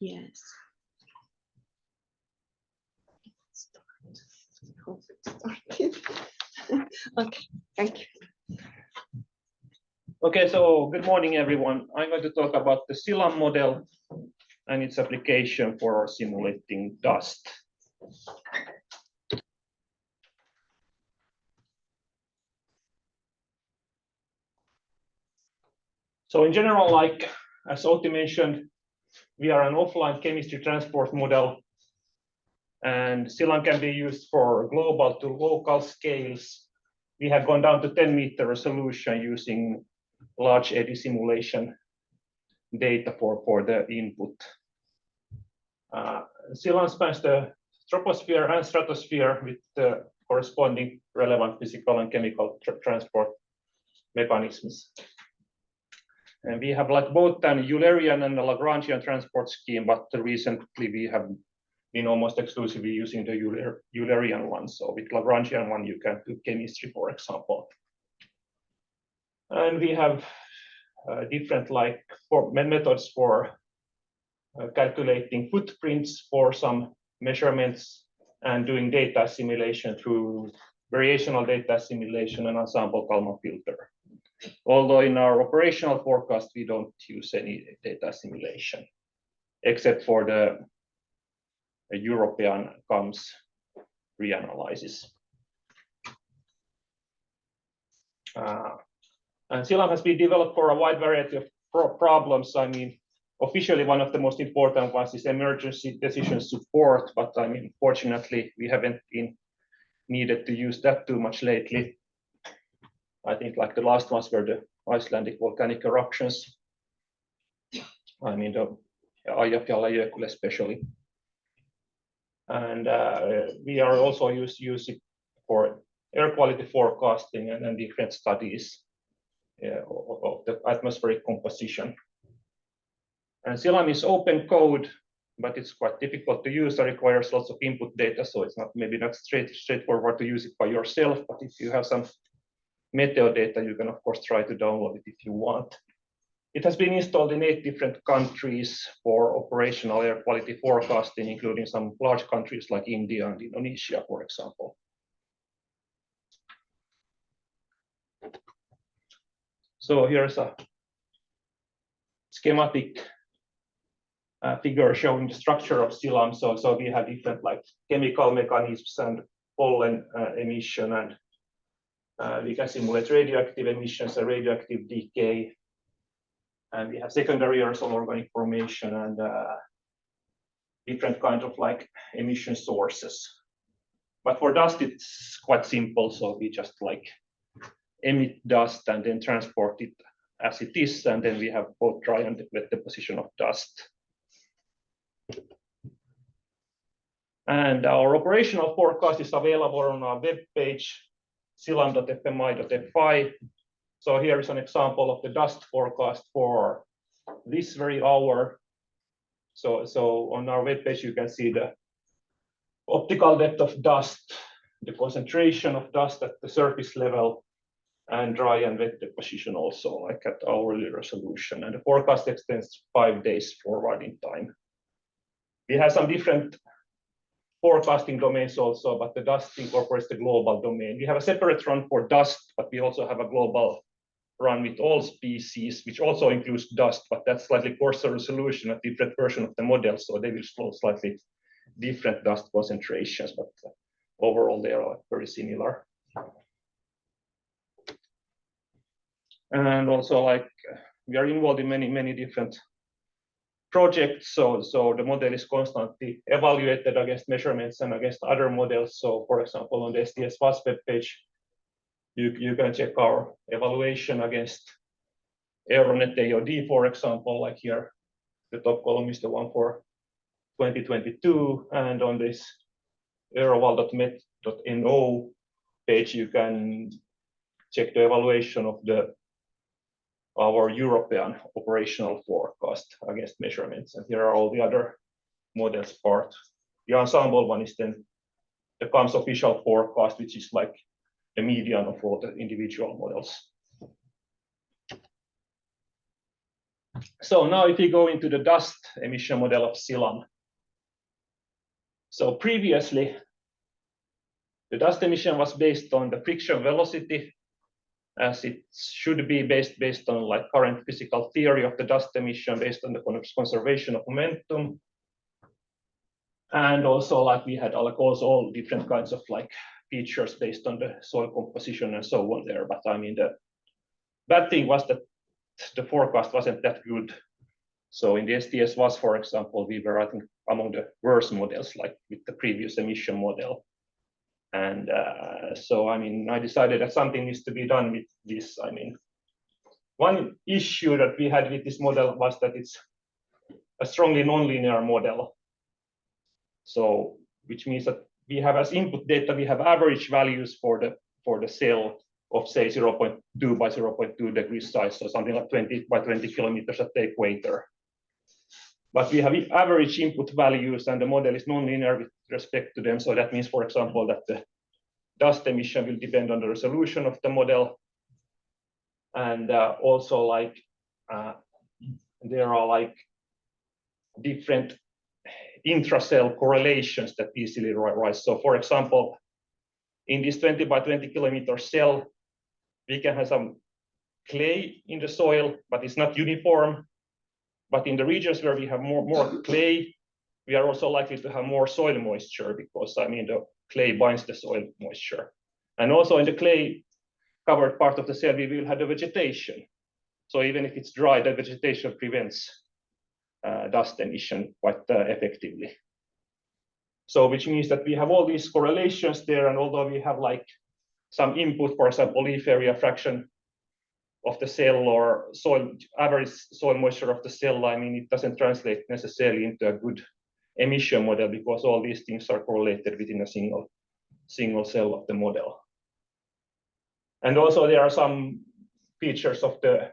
Yes. Hope it started. Okay, thank you. Okay, so good morning, everyone. I'm going to talk about the SILAM model and its application for simulating dust. So in general, like as Outi mentioned, we are an offline chemistry transport model, and SILAM can be used for global to local scales. We have gone down to 10-meter resolution using large eddy simulation data for the input. SILAM spans the troposphere and stratosphere with the corresponding relevant physical and chemical transport mechanisms. And we have like both an Eulerian and a Lagrangian transport scheme, but recently we have been almost exclusively using the Eulerian one. So with Lagrangian one, you can do chemistry, for example. And we have different like methods for calculating footprints for some measurements and doing data assimilation through variational data assimilation and ensemble Kalman filter. Although in our operational forecast, we don't use any data assimilation, except for the European CAMS reanalysis. And SILAM has been developed for a wide variety of problems. I mean, officially, one of the most important ones is emergency decision support, but I mean, fortunately, we haven't been needed to use that too much lately. I think like the last ones were the Icelandic volcanic eruptions. I mean, the Eyjafjallajökull especially. And we are also using for air quality forecasting and different studies of the atmospheric composition. And SILAM is open code, but it's quite difficult to use. It requires lots of input data, so it's maybe not straightforward to use it by yourself. But if you have some meteo data, you can of course try to download it if you want. It has been installed in 8 different countries for operational air quality forecasting, including some large countries like India and Indonesia, for example. So here's a schematic figure showing the structure of SILAM. So we have different like chemical mechanisms and pollen emission, and we can simulate radioactive emissions and radioactive decay. And we have secondary aerosol organic formation and different kinds of like emission sources. But for dust, it's quite simple. So we just like emit dust and then transport it as it is. And then we have both dry and wet deposition of dust. And our operational forecast is available on our web page, silam.fmi.fi. So here is an example of the dust forecast for this very hour. So on our web page, you can see the optical depth of dust, the concentration of dust at the surface level, and dry and wet deposition also, like at hourly resolution. And the forecast extends 5 days forward in time. We have some different forecasting domains also, but the dust incorporates the global domain. We have a separate run for dust, but we also have a global run with all species, which also includes dust, but that's slightly coarser resolution, a different version of the model, so they will show slightly different dust concentrations, but overall they are very similar. And also, like, we are involved in many different projects, so the model is constantly evaluated against measurements and against other models. So for example, on the STS-FAS web page, you can check our evaluation against Aeronet AOD, for example, like here, the top column is the one for 2022, and on this aeroval.met.no page, you can check the evaluation of our European operational forecast against measurements. And here are all the other models part. The ensemble one is then the CAMS official forecast, which is like the median of all the individual models. So now if you go into the dust emission model of Silan. So previously, the dust emission was based on the friction velocity, as it should be based on like current physical theory of the dust emission based on the conservation of momentum. And also like we had like also all different kinds of like features based on the soil composition and so on there. But I mean, the bad thing was that the forecast wasn't that good. So in the STS was, for example, we were, I think, among the worst models, like with the previous emission model. And so, I mean, I decided that something needs to be done with this. I mean, one issue that we had with this model was that it's a strongly nonlinear model. So, which means that we have as input data, we have average values for the cell of say 0.2 by 0.2 degrees size, so something like 20 by 20 kilometers at the equator. But we have average input values, and the model is nonlinear with respect to them. So that means, for example, that the dust emission will depend on the resolution of the model, and also like there are like different intracell correlations that easily arise. So, for example, in this 20 by 20 kilometer cell, we can have some clay in the soil, but it's not uniform. But in the regions where we have more clay, we are also likely to have more soil moisture because, I mean, the clay binds the soil moisture. And also in the clay covered part of the cell, we will have the vegetation. So even if it's dry, the vegetation prevents dust emission quite effectively. So which means that we have all these correlations there, and although we have like some input, for example, leaf area fraction of the cell or soil average soil moisture of the cell, I mean, it doesn't translate necessarily into a good emission model because all these things are correlated within a single cell of the model. And also there are some features of the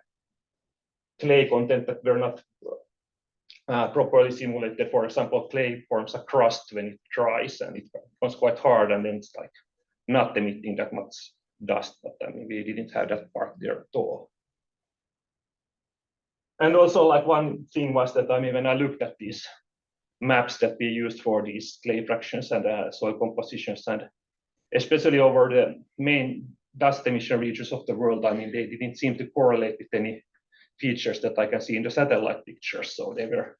clay content that were not properly simulated. For example, clay forms a crust when it dries and it becomes quite hard, and then it's like not emitting that much dust, but I mean, we didn't have that part there at all. And also like one thing was that, I mean, when I looked at these maps that we used for these clay fractions and soil compositions, and especially over the main dust emission regions of the world, I mean, they didn't seem to correlate with any features that I can see in the satellite pictures. So they were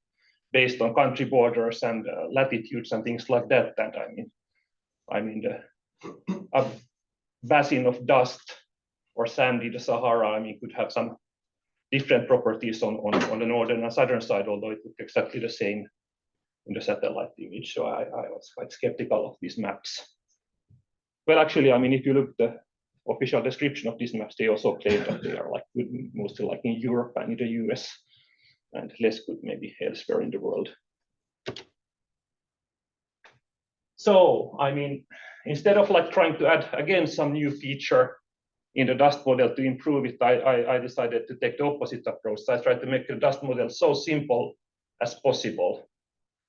based on country borders and latitudes and things like that. And I mean, a basin of dust or sand in the Sahara, I mean, could have some different properties on the northern and southern side, although it looked exactly the same in the satellite image. So I was quite skeptical of these maps. Well, actually, I mean, if you look at the official description of these maps, they also claim that they are like good, mostly like in Europe and in the US, and less good maybe elsewhere in the world. So, I mean, instead of like trying to add again some new feature in the dust model to improve it, I decided to take the opposite approach. So I tried to make the dust model so simple as possible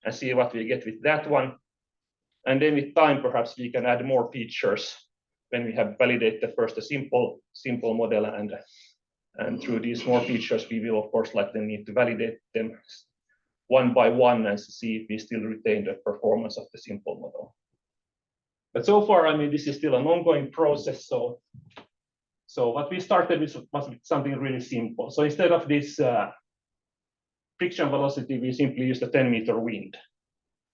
and see what we get with that one. And then with time, perhaps we can add more features when we have validated first a simple model, and through these more features, we will of course likely need to validate them one by one and see if we still retain the performance of the simple model. But so far, I mean, this is still an ongoing process. So what we started with was something really simple. So instead of this friction velocity, we simply use the 10-meter wind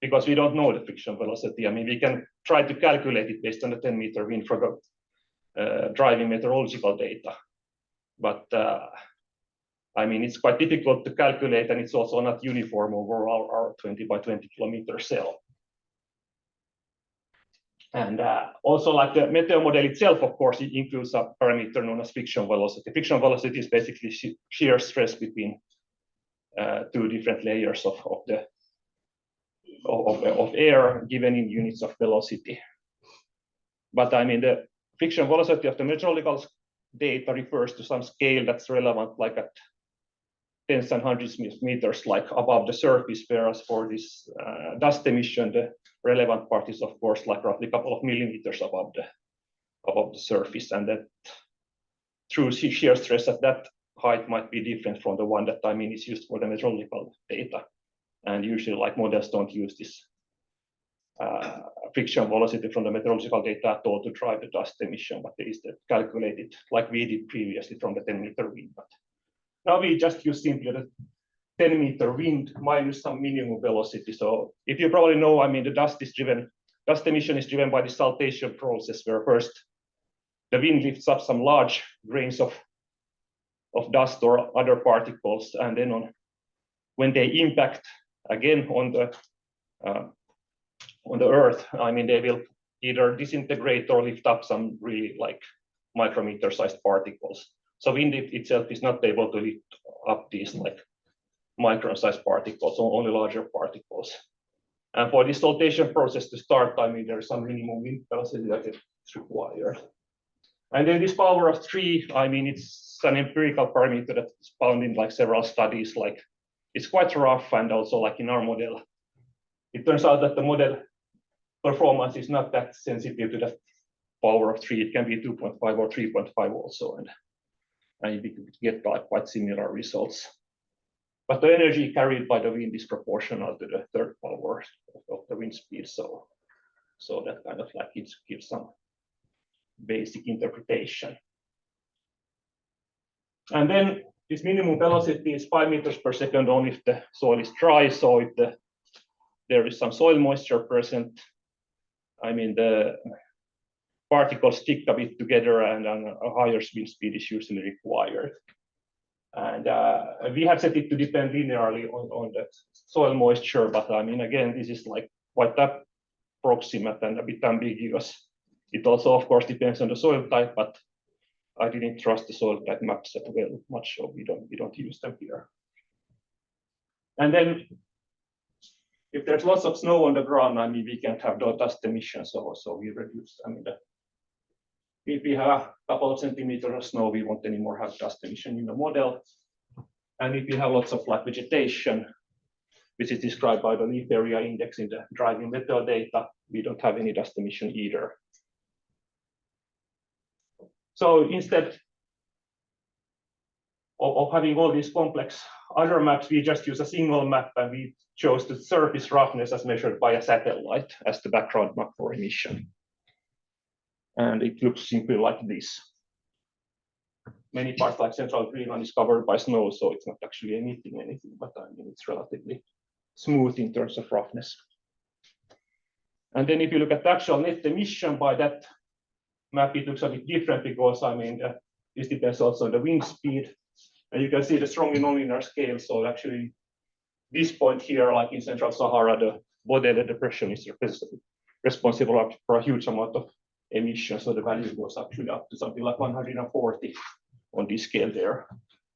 because we don't know the friction velocity. I mean, we can try to calculate it based on the 10-meter wind from driving meteorological data. But I mean, it's quite difficult to calculate, and it's also not uniform over our 20 by 20 kilometer cell. And also, like the meteor model itself, of course, it includes a parameter known as friction velocity. Friction velocity is basically shear stress between two different layers of air given in units of velocity. But I mean, the friction velocity of the meteorological data refers to some scale that's relevant, like at tens and hundreds of meters, like above the surface, whereas for this dust emission, the relevant part is, of course, like roughly a couple of millimeters above the surface, and that through shear stress at that height might be different from the one that is used for the meteorological data. And usually like models don't use this friction velocity from the meteorological data at all to drive the dust emission, but they instead calculate it like we did previously from the 10-meter wind. But now we just use simply the 10-meter wind minus some minimum velocity. So if you probably know, the dust emission is driven by the saltation process, where first the wind lifts up some large grains of dust or other particles, and then when they impact again on the earth, they will either disintegrate or lift up some really like micrometer-sized particles. So wind itself is not able to lift up these like micron-sized particles, only larger particles. And for this saltation process to start, there's some minimum wind velocity that is required. And then this power of 3, it's an empirical parameter that's found in like several studies. Like it's quite rough, and also like in our model, it turns out that the model performance is not that sensitive to the power of 3. It can be 2.5 or 3.5 also, and you get like quite similar results. But the energy carried by the wind is proportional to the third power of the wind speed. So that kind of like it gives some basic interpretation. And then this minimum velocity is 5 meters per second only if the soil is dry. So if there is some soil moisture present, the particles stick a bit together, and a higher wind speed is usually required. And we have set it to depend linearly on the soil moisture, but again, this is like quite approximate and a bit ambiguous. It also, of course, depends on the soil type, but I didn't trust the soil type maps that well much, so we don't use them here. And then, if there's lots of snow on the ground, we can't have the dust emissions, so we reduce. If we have a couple of centimeters of snow, we won't anymore have dust emission in the model. And if you have lots of like vegetation, which is described by the leaf area index in the driving method data, we don't have any dust emission either. So instead of having all these complex other maps, we just use a single map, and we chose the surface roughness as measured by a satellite as the background map for emission. And it looks simply like this. Many parts like central Greenland is covered by snow, so it's not actually emitting anything, but it's relatively smooth in terms of roughness. And then if you look at the actual net emission by that map, it looks a bit different because this depends also on the wind speed. And you can see the strongly nonlinear scale. So actually, this point here, like in Central Sahara, the Bodele depression is responsible for a huge amount of emission. So the value goes actually up to something like 140 on this scale there,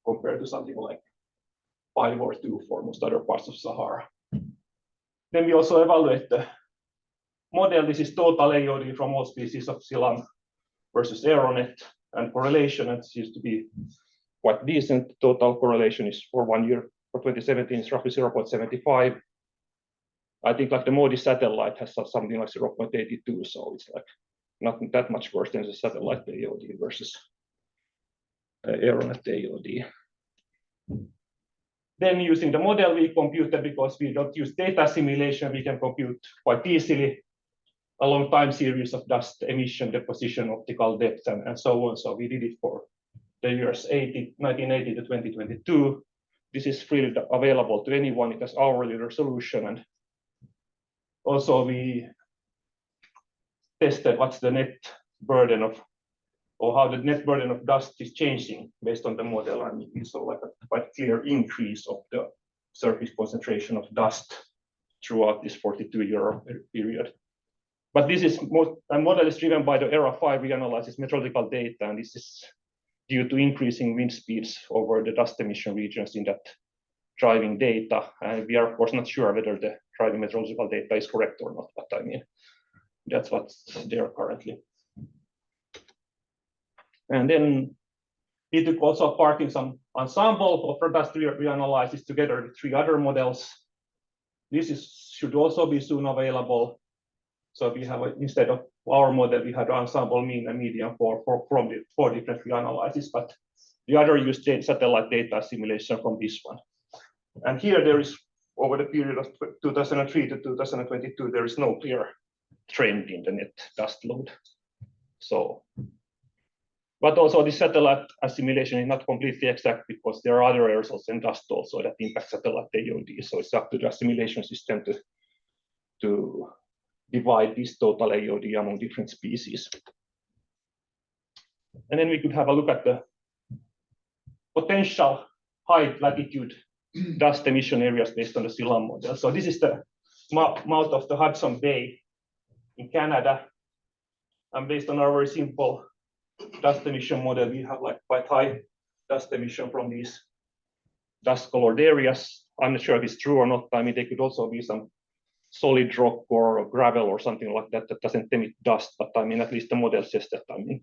compared to something like 5 or 2 for most other parts of Sahara. Then we also evaluate the model. This is total AOD from all species of Silam versus Aeronet, and correlation, it seems to be quite decent. Total correlation is for 1 year, for 2017, is roughly 0.75. I think like the MODI satellite has something like 0.82, so it's like not that much worse than the satellite AOD versus Aeronet AOD. Then using the model we computed, because we don't use data simulation, we can compute quite easily a long time series of dust emission, deposition, optical depth, and so on. So we did it for the years 1980 to 2022. This is freely available to anyone. It has hourly resolution, and also we tested what's the net burden of, or how the net burden of dust is changing based on the model, and we saw like a quite clear increase of the surface concentration of dust throughout this 42-year period. But this is a model is driven by the ERA 5 reanalysis meteorological data, and this is due to increasing wind speeds over the dust emission regions in that driving data. And we are of course not sure whether the driving meteorological data is correct or not, but that's what's there currently. And then we took also part in some ensemble of dust reanalysis together with 3 other models. This should also be soon available. So we have, instead of our model, we had ensemble mean and median from the 4 different reanalyses, but The other used satellite data simulation from this one. And here there is, over the period of 2003 to 2022, there is no clear trend in the net dust load. So, but also the satellite assimilation is not completely exact because there are other aerosols and dust also that impact satellite AOD. So it's up to the assimilation system to divide this total AOD among different species. And then we could have a look at the potential high latitude dust emission areas based on the CILAM model. So this is the mouth of the Hudson Bay in Canada. And based on our very simple dust emission model, we have like quite high dust emission from these dust colored areas. I'm not sure if it's true or not. I mean, they could also be some solid rock or gravel or something like that that doesn't emit dust. But I mean, at least the model says that, I mean,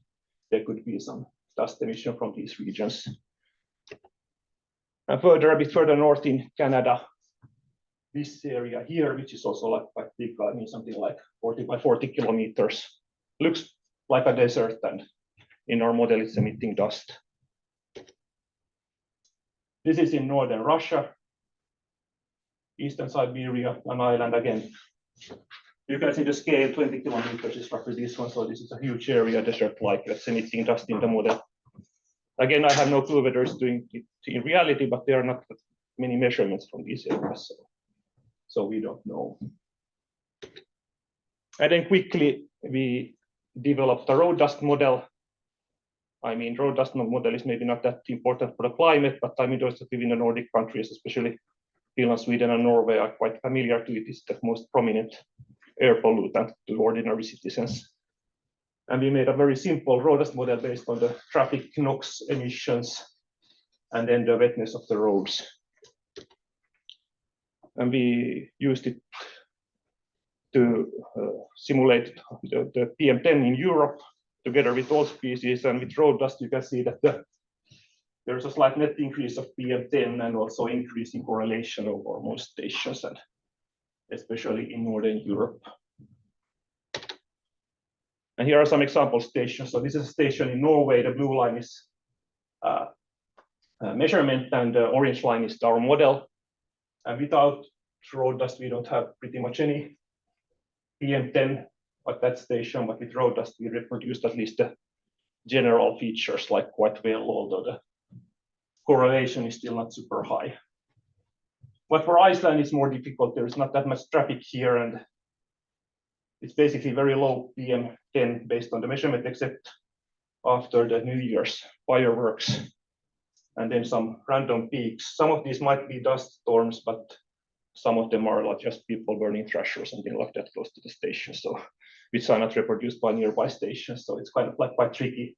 there could be some dust emission from these regions. And further, a bit further north in Canada, this area here, which is also like quite big, I mean, something like 40 by 40 kilometers, looks like a desert, and in our model, it's emitting dust. This is in northern Russia, eastern Siberia, an island again. You can see the scale, 20 kilometers is roughly this one, so this is a huge area, desert-like, that's emitting dust in the model. Again, I have no clue whether it's doing it in reality, but there are not many measurements from these areas, so we don't know. And then quickly, we developed a road dust model. I mean, road dust model is maybe not that important for the climate, but I mean, those that live in the Nordic countries, especially Finland, Sweden, and Norway, are quite familiar to it. It's the most prominent air pollutant to ordinary citizens. And we made a very simple road dust model based on the traffic NOx emissions and then the wetness of the roads. And we used it to simulate the PM10 in Europe together with all species. And with road dust, you can see that there's a slight net increase of PM10 and also increasing correlation over most stations, and especially in Northern Europe. And here are some example stations. So this is a station in Norway. The blue line is measurement, and the orange line is our model. And without road dust, we don't have pretty much any PM10 at that station, but with road dust, we reproduced at least the general features like quite well, although the correlation is still not super high. But for Iceland, it's more difficult. There is not that much traffic here, and it's basically very low PM10 based on the measurement, except after the New Year's fireworks, and then some random peaks. Some of these might be dust storms, but some of them are like just people burning trash or something like that close to the station, so which are not reproduced by nearby stations. So it's kind of like quite tricky.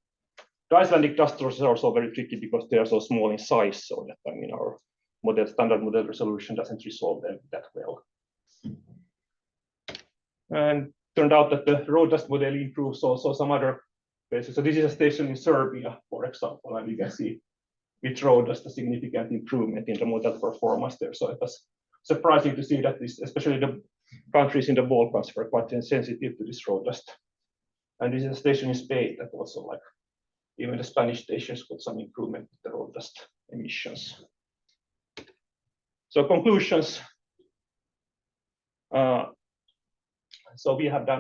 The Icelandic dust storms are also very tricky because they are so small in size, so that I mean our model, standard model resolution doesn't resolve them that well. And turned out that the road dust model improves also some other places. So this is a station in Serbia, for example, and you can see with road dust a significant improvement in the model performance there. So it was surprising to see that this, especially the countries in the Balkans, were quite sensitive to this road dust. And this is a station in Spain that also, like, even the Spanish stations got some improvement with the road dust emissions. So conclusions. So we are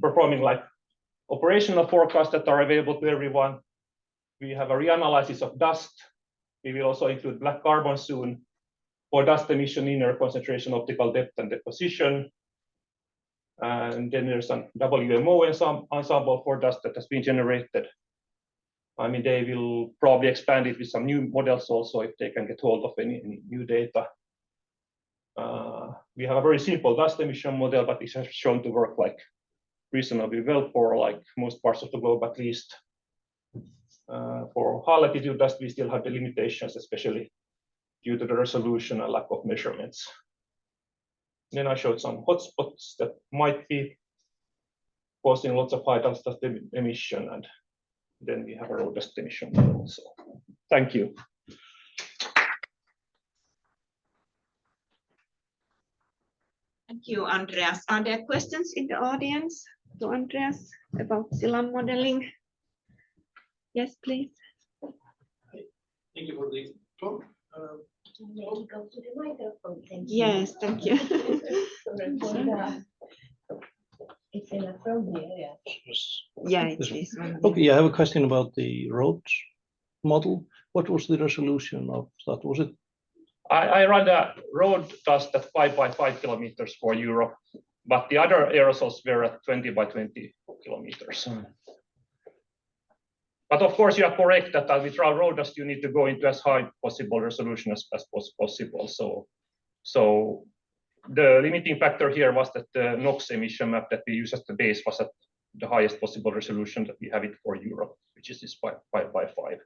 performing like operational forecasts that are available to everyone. We have a reanalysis of dust. We will also include black carbon soon for dust emission, inner concentration, optical depth, and deposition. And then there's some WMO ensemble for dust that has been generated. I mean, they will probably expand it with some new models also if they can get hold of any new data. We have a very simple dust emission model, but it has shown to work like reasonably well for like most parts of the globe, at least. For high latitude dust, we still have the limitations, especially due to the resolution and lack of measurements. Then I showed some hotspots that might be causing lots of high dust emission, and then we have a road dust emission model also. Thank you. Thank you, Andreas. Are there questions in the audience to Andreas about CILAM modeling? Yes, please. Thank you for the talk. Maybe go to the microphone. Thank you. Yes, thank you. It's in a from here, yeah. Yeah, it is. Okay, I have a question about the road model. What was the resolution of that? Was it? I run a road dust at 5 by 5 kilometers for Europe, but the other aerosols were at 20 by 20 kilometers. But of course, you are correct that with road dust, you need to go into as high possible resolution as possible. So the limiting factor here was that the NOx emission map that we use as the base was at the highest possible resolution that we have it for Europe, which is this 5 by 5.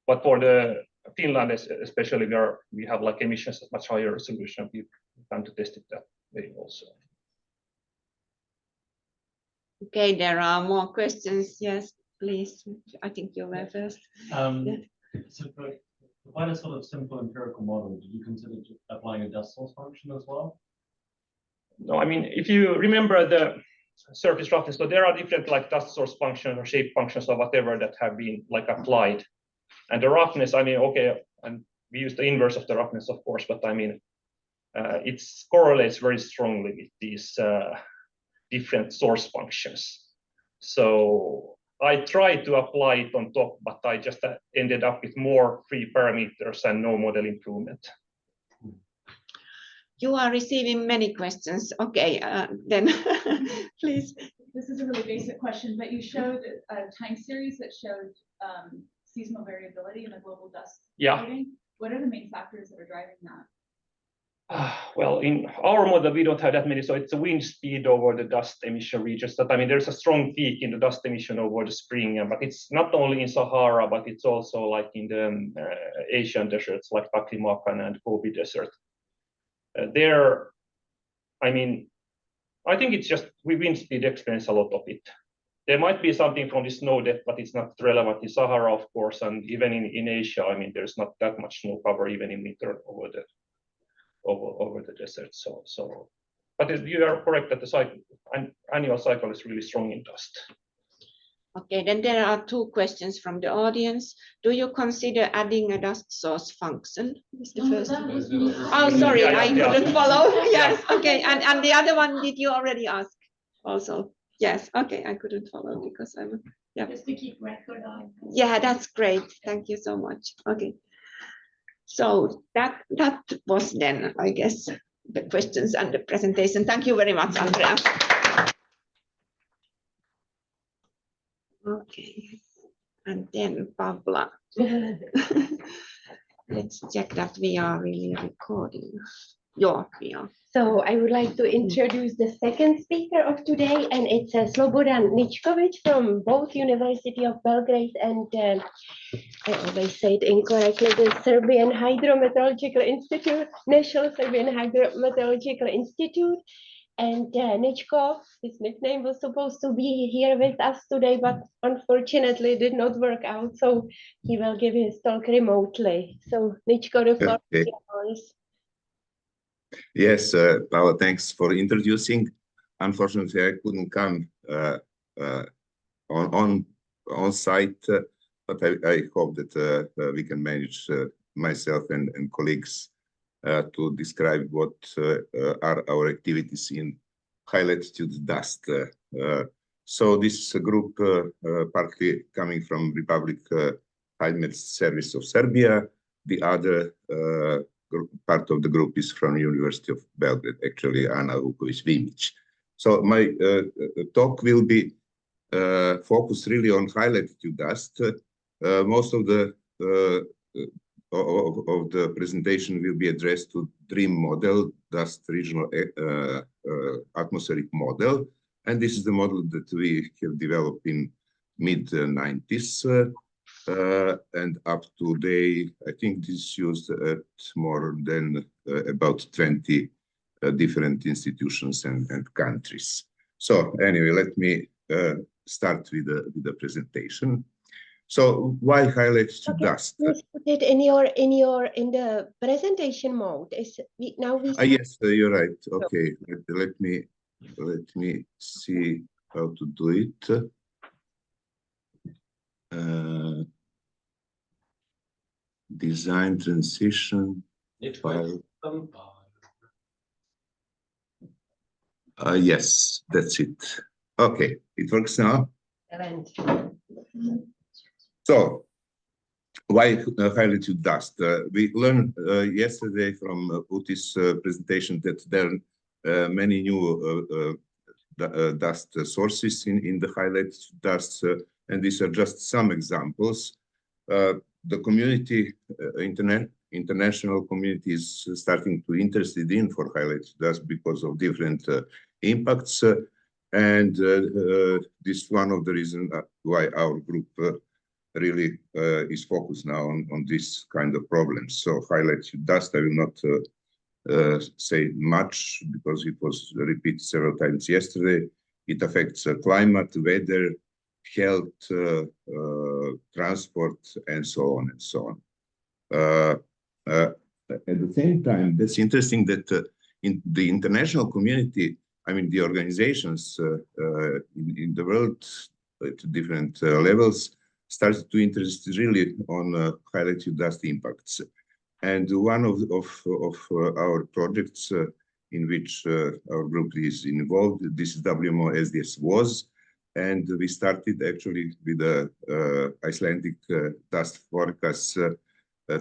But for the Finland, especially where we have like emissions at much higher resolution, we plan to test it that way also. Okay, there are more questions. Yes, please. I think you were first. So for quite a sort of simple empirical model, did you consider applying a dust source function as well? No, I mean, if you remember the surface roughness, so there are different like dust source functions or shape functions or whatever that have been like applied. And the roughness, I mean, okay, and we use the inverse of the roughness, of course, but I mean, it correlates very strongly with these different source functions. So I tried to apply it on top, but I just ended up with more free parameters and no model improvement. You are receiving many questions. Okay, then please. This is a really basic question, but you showed a time series that showed seasonal variability in the global dust loading. What are the main factors that are driving that? Well, in our model, we don't have that many. So it's a wind speed over the dust emission regions. That I mean, there's a strong peak in the dust emission over the spring, but it's not only in Sahara, but it's also like in the Asian deserts, like Taklamakan and Gobi Desert. There, I mean, I think it's just wind speed explains a lot of it. There might be something from the snow depth, but it's not relevant in Sahara, of course, and even in Asia. I mean, there's not that much snow cover even in winter over the desert. So, but you are correct that the annual cycle is really strong in dust. Okay, then there are two questions from the audience. Do you consider adding a dust source function? Is the first. Oh, sorry, I couldn't follow. Yes, okay, and the other one, did you already ask? Also, yes, okay, I couldn't follow because I'm. Yeah. Just to keep record on. Yeah, that's great. Thank you so much. Okay. So that was then, I guess, the questions and the presentation. Thank you very much, Andrea. Okay, and then Pavla. Let's check that we are really recording. Yeah, we are. So I would like to introduce the second speaker of today, and it's Slobodan Ničković from both University of Belgrade and I always say it incorrectly, the Serbian Hydrometeorological Institute, National Serbian Hydrometeorological Institute. And Ničko, his nickname, was supposed to be here with us today, but unfortunately did not work out. So he will give his talk remotely. So Ničko, the floor is yours. Yes, Paula, thanks for introducing. Unfortunately, I couldn't come on site, but I hope that we can manage myself and colleagues to describe what are our activities in high latitude dust. So this group, partly coming from Republic Hydromet Service of Serbia, the other part of the group is from University of Belgrade, actually Ana Vuković-Vimić. So my talk will be focused really on high latitude dust. Most of the presentation will be addressed to DREAM model, dust regional atmospheric model, and this is the model that we have developed in mid-90s. And up to today, I think this is used at more than about 20 different institutions and countries. So anyway, let me start with the presentation. So why high latitude dust? Please put it in the presentation mode. Now we. Yes, you're right. Okay, let me see how to do it. design transition. File. Yes, that's it. Okay, it works now. So, why high-latitude dust? We learned yesterday from Uti's presentation that there are many new dust sources in the high-latitude dust, and these are just some examples. The community, international community is starting to interested in for high-latitude dust because of different impacts, and this is one of the reasons why our group really is focused now on this kind of problems. So high-latitude dust, I will not say much because it was repeated several times yesterday. It affects climate, weather, health, transport, and so on and so on. At the same time, that's interesting that in the international community, I mean, the organizations in the world at different levels started to interest really on high-latitude dust impacts. And one of our projects in which our group is involved, this is WMO SDS WAS, and we started actually with the Icelandic dust forecast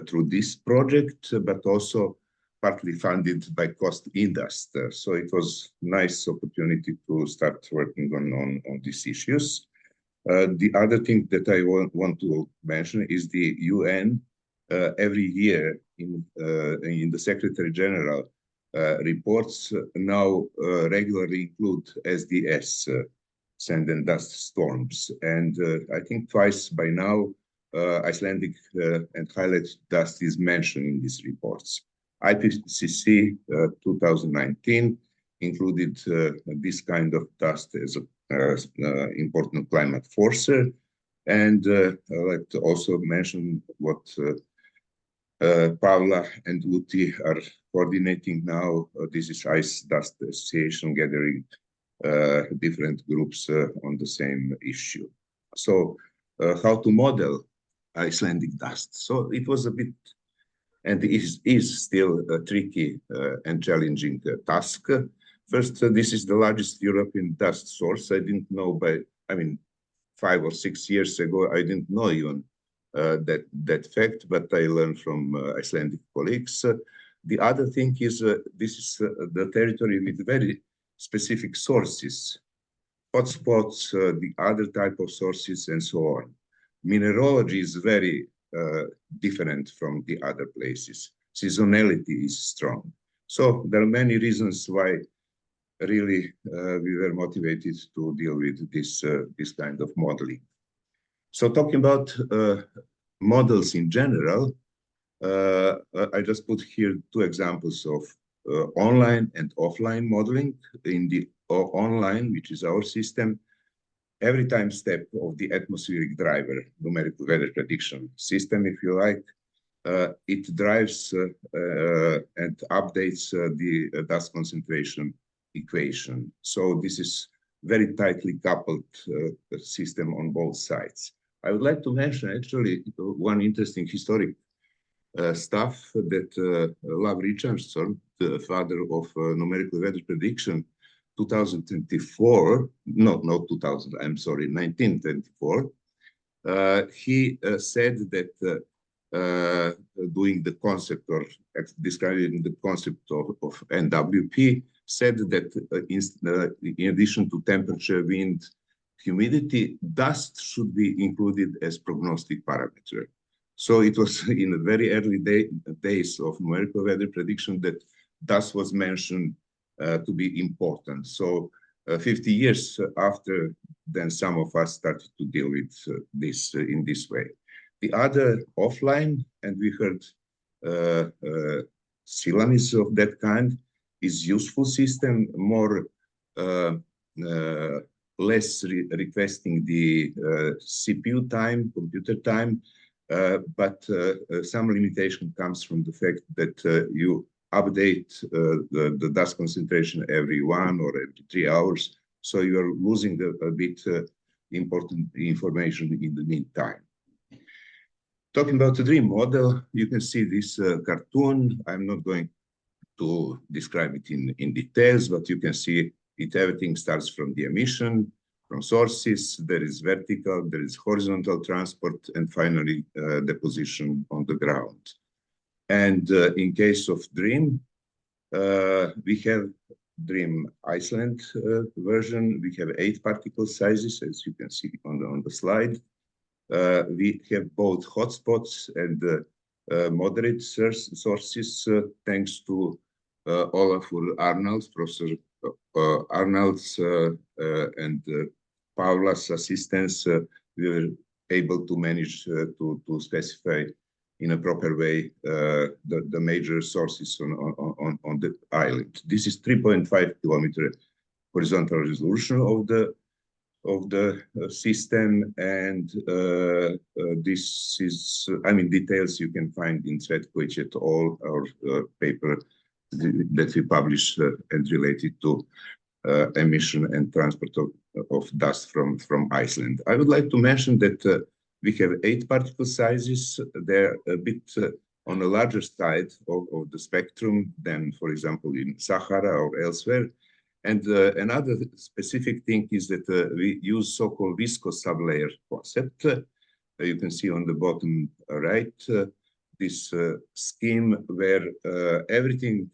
through this project, but also partly funded by Cost Indust. So it was a nice opportunity to start working on these issues. The other thing that I want to mention is the UN every year in the Secretary General reports now regularly include SDS, sand and dust storms. And I think twice by now, Icelandic and high-latitude dust is mentioned in these reports. IPCC 2019 included this kind of dust as an important climate forcer. And I'd like to also mention what Paula and Uti are coordinating now. This is Ice Dust Association gathering different groups on the same issue. So how to model Icelandic dust? So it was a bit, and is still a tricky and challenging task. First, this is the largest European dust source. I didn't know 5 or 6 years ago, I didn't know even that fact, but I learned from Icelandic colleagues. The other thing is this is the territory with very specific sources, hotspots, the other type of sources, and so on. Mineralogy is very different from the other places. Seasonality is strong. So there are many reasons why really we were motivated to deal with this kind of modeling. So talking about models in general, I just put here 2 examples of online and offline modeling. In the online, which is our system, every time step of the atmospheric driver, numerical weather prediction system, if you like, it drives and updates the dust concentration equation. So this is very tightly coupled system on both sides. I would like to mention actually one interesting historic stuff that Lav Richardson, the father of numerical weather prediction, 1924, he said that doing the concept or describing the concept of NWP, said that in addition to temperature, wind, humidity, dust should be included as prognostic parameter. So it was in the very early days of numerical weather prediction that dust was mentioned to be important. So 50 years after, then some of us started to deal with this in this way. The other offline, and we heard Silamis of that kind, is useful system, more less requesting the CPU time, computer time, but some limitation comes from the fact that you update the dust concentration every 1 or every 3 hours, so you are losing a bit important information in the meantime. Talking about the dream model, you can see this cartoon. I'm not going to describe it in details, but you can see it. Everything starts from the emission, from sources. There is vertical, there is horizontal transport, and finally deposition on the ground. And in case of dream, we have dream Iceland version. We have 8 particle sizes, as you can see on the slide. We have both hotspots and moderate sources, thanks to Olafur Arnalds, Professor Arnalds, and Paula's assistance. We were able to manage to specify in a proper way the major sources on the island. This is 3.5 kilometer horizontal resolution of the system, and this is, I mean, details you can find in Cvetkovic et al. Our paper that we published and related to emission and transport of dust from Iceland. I would like to mention that we have 8 particle sizes. They're a bit on the larger side of the spectrum than, for example, in Sahara or elsewhere. And another specific thing is that we use so-called viscous sublayer concept. You can see on the bottom right this scheme where everything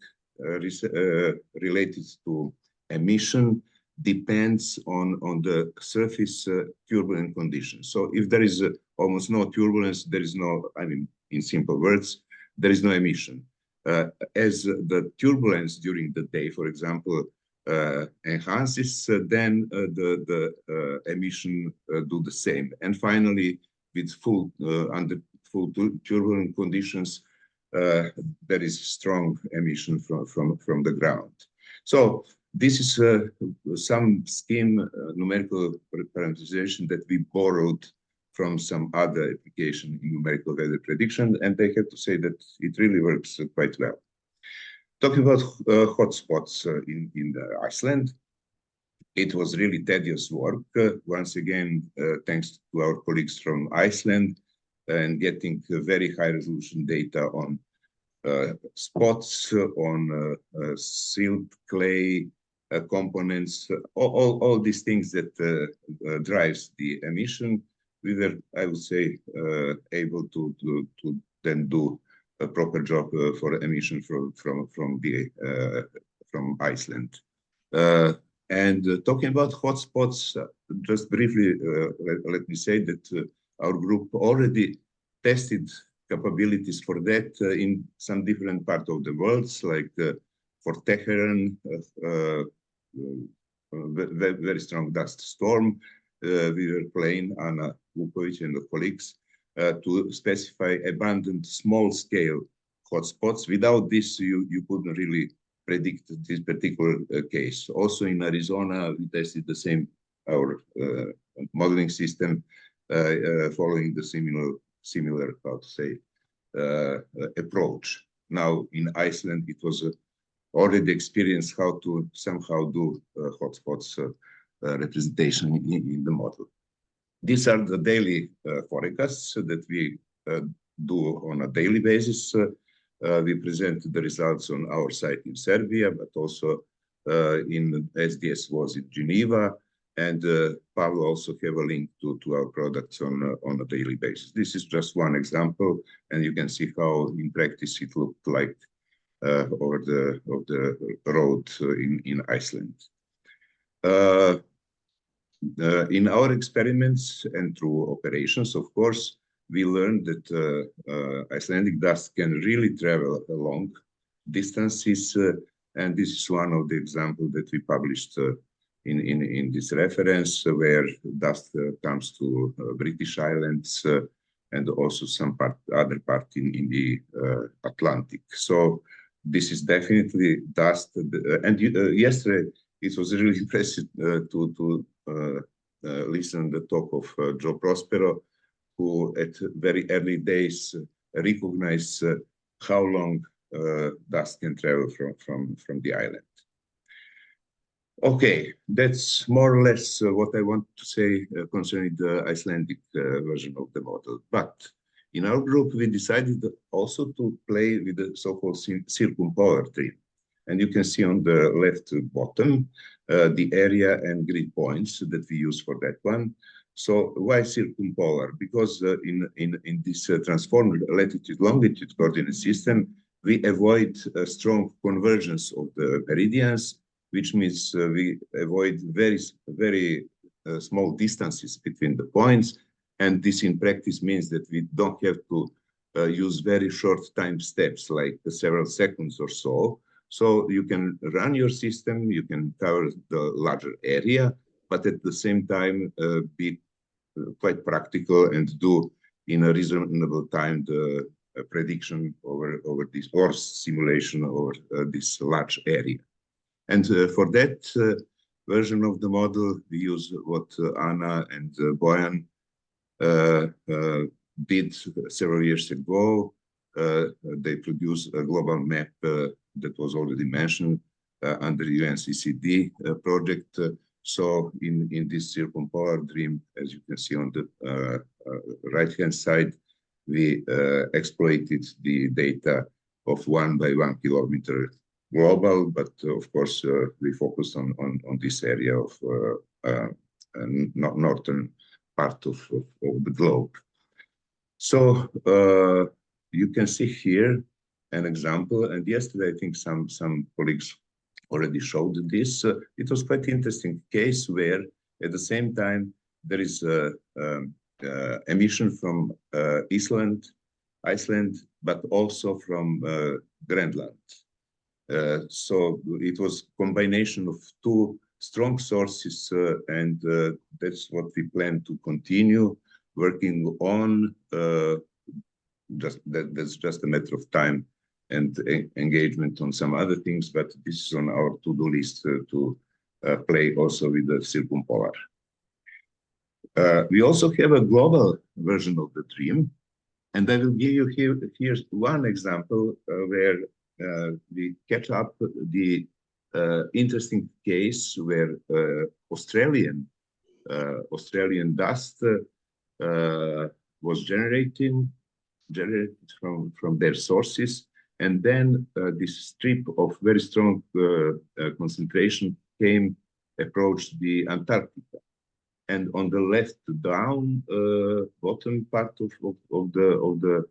related to emission depends on the surface turbulent conditions. So if there is almost no turbulence, there is no, I mean, in simple words, there is no emission. As the turbulence during the day, for example, enhances, then the emission do the same. And finally, with under full turbulent conditions, there is strong emission from the ground. So this is some scheme numerical parameterization that we borrowed from some other application in numerical weather prediction, and I have to say that it really works quite well. Talking about hotspots in Iceland, it was really tedious work. Once again, thanks to our colleagues from Iceland and getting very high resolution data on spots, on silt, clay, components, all these things that drives the emission. We were, I would say, able to then do a proper job for emission from Iceland. And talking about hotspots, just briefly, let me say that our group already tested capabilities for that in some different parts of the world, like for Tehran, very strong dust storm. We were playing Anna Vukovic and the colleagues to specify abundant small-scale hotspots. Without this, you couldn't really predict this particular case. Also in Arizona, we tested the same, our modeling system, following the similar, how to say, approach. Now in Iceland, it was already experienced how to somehow do hotspots representation in the model. These are the daily forecasts that we do on a daily basis. We present the results on our site in Serbia, but also in SDS was in Geneva, and Pavel also have a link to our products on a daily basis. This is just one example, and you can see how in practice it looked like over the road in Iceland. In our experiments and through operations, of course, we learned that Icelandic dust can really travel long distances, and this is one of the examples that we published in this reference, where dust comes to British Islands and also some other part in the Atlantic. So this is definitely dust. And yesterday it was really impressive to listen to the talk of Joe Prospero, who at very early days recognized how long dust can travel from the island. Okay, that's more or less what I want to say concerning the Icelandic version of the model. But In our group, we decided also to play with the so-called circumpolar tree. And you can see on the left bottom the area and grid points that we use for that one. So why circumpolar? Because in this transformed latitude-longitude coordinate system, we avoid strong convergence of the meridians, which means we avoid very small distances between the points. And this in practice means that we don't have to use very short time steps, like several seconds or so. So you can run your system, you can cover the larger area, but at the same time be quite practical and do in a reasonable time the prediction over this, or simulation over this large area. And for that version of the model, we use what Anna and Bojan did several years ago. They produced a global map that was already mentioned under UNCCD project. So in this circumpolar dream, as you can see on the right-hand side, we exploited the data of 1 by 1 kilometer global, but of course we focused on this area of northern part of the globe. So you can see here an example, and yesterday I think some colleagues already showed this. It was quite interesting case where at the same time there is emission from Iceland, but also from Greenland. So it was combination of two strong sources, and that's what we plan to continue working on. That's just a matter of time and engagement on some other things, but this is on our to-do list to play also with the circumpolar. We also have a global version of the dream, and I will give you here's one example where we catch up the interesting case where Australian dust was generated from their sources, and then this strip of very strong concentration approached the Antarctica. And on the left down bottom part of the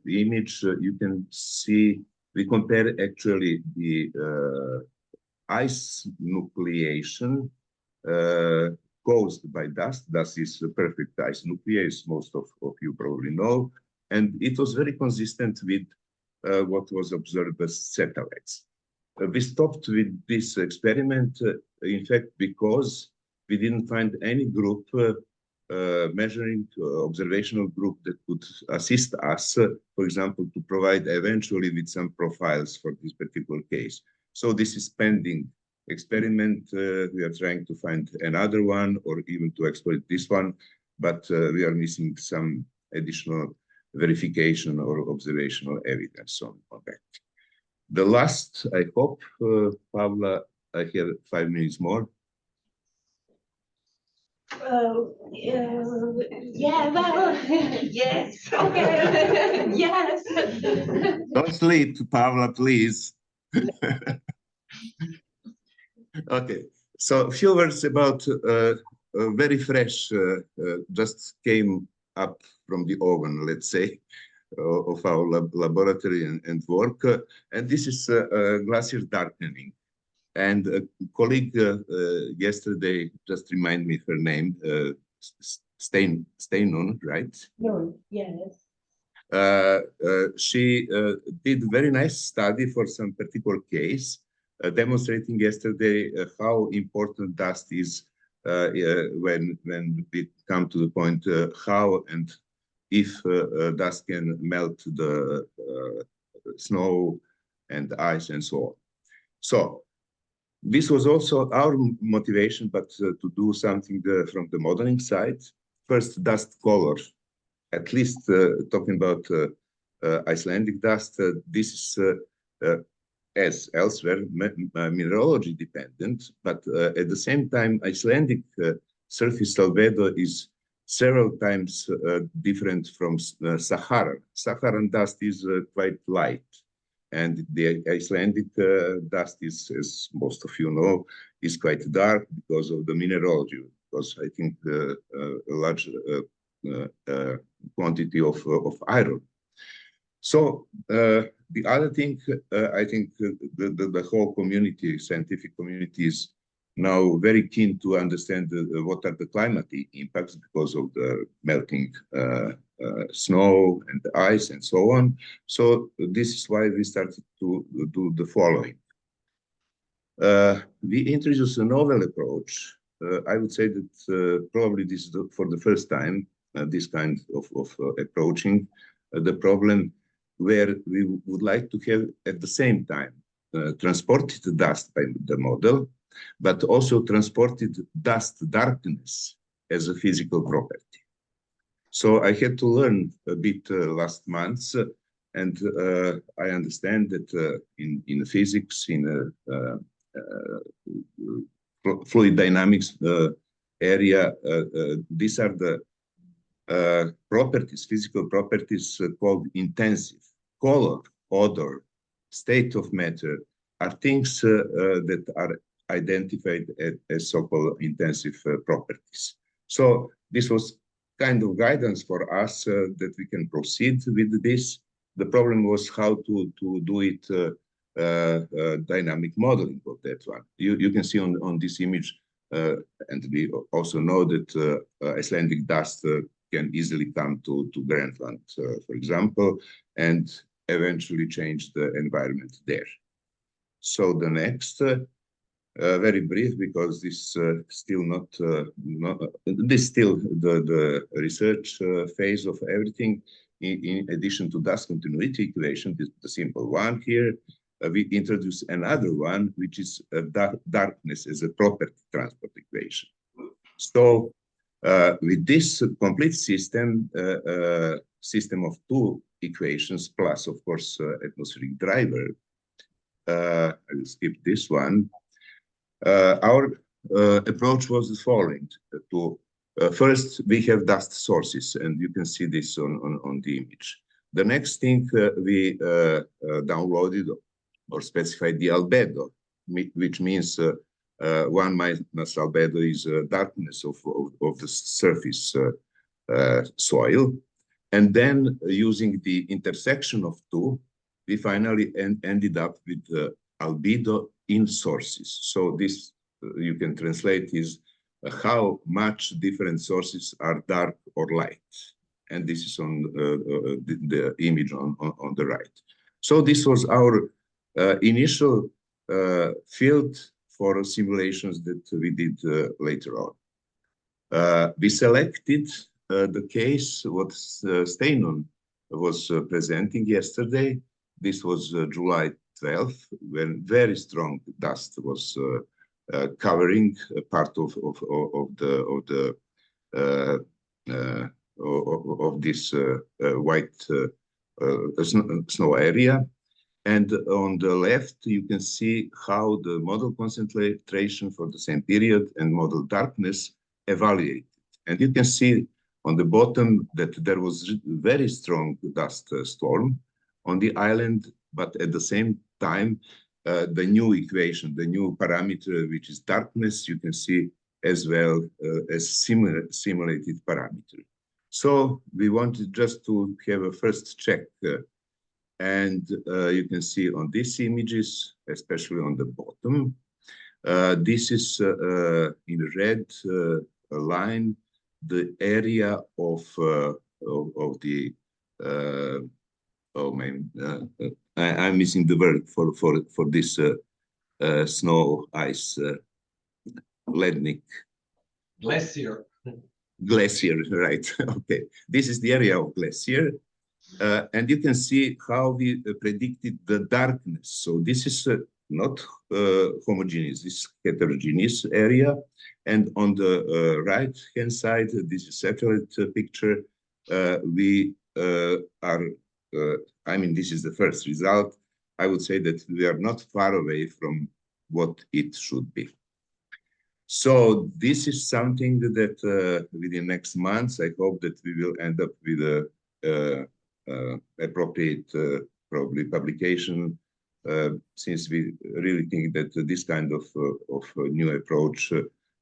image, you can see we compare actually the ice nucleation caused by dust. Dust is a perfect ice nucleus, most of you probably know, and it was very consistent with what was observed by satellites. We stopped with this experiment, in fact, because we didn't find any group measuring observational group that could assist us, for example, to provide eventually with some profiles for this particular case. So this is pending experiment. We are trying to find another one or even to exploit this one, but we are missing some additional verification or observational evidence on that. The last, I hope, Pavla, I have 5 minutes more. Yeah, well, yes, okay, yes. Don't sleep, Pavla, please. Okay, so a few words about very fresh, just came up from the oven, let's say, of our laboratory and work. And this is glacier darkening. And a colleague yesterday just reminded me her name, Steinun, right? No, yes. She did a very nice study for some particular case, demonstrating yesterday how important dust is when we come to the point how and if dust can melt the snow and ice and so on. So this was also our motivation, but to do something from the modeling side. First, dust color. At least talking about Icelandic dust, this is as elsewhere mineralogy dependent, but at the same time, Icelandic surface albedo is several times different from Sahara. Saharan dust is quite light, and the Icelandic dust is, as most of you know, is quite dark because of the mineralogy, because I think a large quantity of iron. So the other thing, I think the whole community, scientific community, is now very keen to understand what are the climatic impacts because of the melting snow and the ice and so on. So this is why we started to do the following. We introduced a novel approach. I would say that probably this is for the first time, this kind of approaching the problem, where we would like to have at the same time transported dust by the model, but also transported dust darkness as a physical property. So I had to learn a bit last month, and I understand that in physics, in fluid dynamics area, these are the properties, physical properties called intensive. Color, odor, state of matter are things that are identified as so-called intensive properties. So this was kind of guidance for us that we can proceed with this. The problem was how to do it dynamic modeling of that one. You can see on this image, and we also know that Icelandic dust can easily come to Greenland, for example, and eventually change the environment there. So the next, very brief, because this still this still the research phase of everything. In addition to dust continuity equation, the simple one here, we introduce another one, which is darkness as a property transport equation. So with this complete system, system of two equations, plus of course atmospheric driver, I will skip this one. Our approach was the following: first, we have dust sources, and you can see this on the image. The next thing we downloaded or specified the albedo, which means 1 minus albedo is darkness of the surface soil. And then using the intersection of two, we finally ended up with albedo in sources. So this you can translate is how much different sources are dark or light. And this is on the image on the right. So this was our initial field for simulations that we did later on. We selected the case what Steinon was presenting yesterday. This was July 12th, when very strong dust was covering a part of this white snow area. And on the left, you can see how the model concentration for the same period and model darkness evaluated. And you can see on the bottom that there was very strong dust storm on the island, but at the same time, the new equation, the new parameter, which is darkness, you can see as well as simulated parameter. So we wanted just to have a first check. And you can see on these images, especially on the bottom, this is in red line, the area of the, I'm missing the word for this snow ice, lednik. Glacier. Glacier, right, okay. This is the area of glacier. And you can see how we predicted the darkness. So this is not homogeneous, this is heterogeneous area. And on the right-hand side, this is satellite picture. We are, I mean, this is the first result. I would say that we are not far away from what it should be. So this is something that within next months, I hope that we will end up with a appropriate probably publication, since we really think that this kind of new approach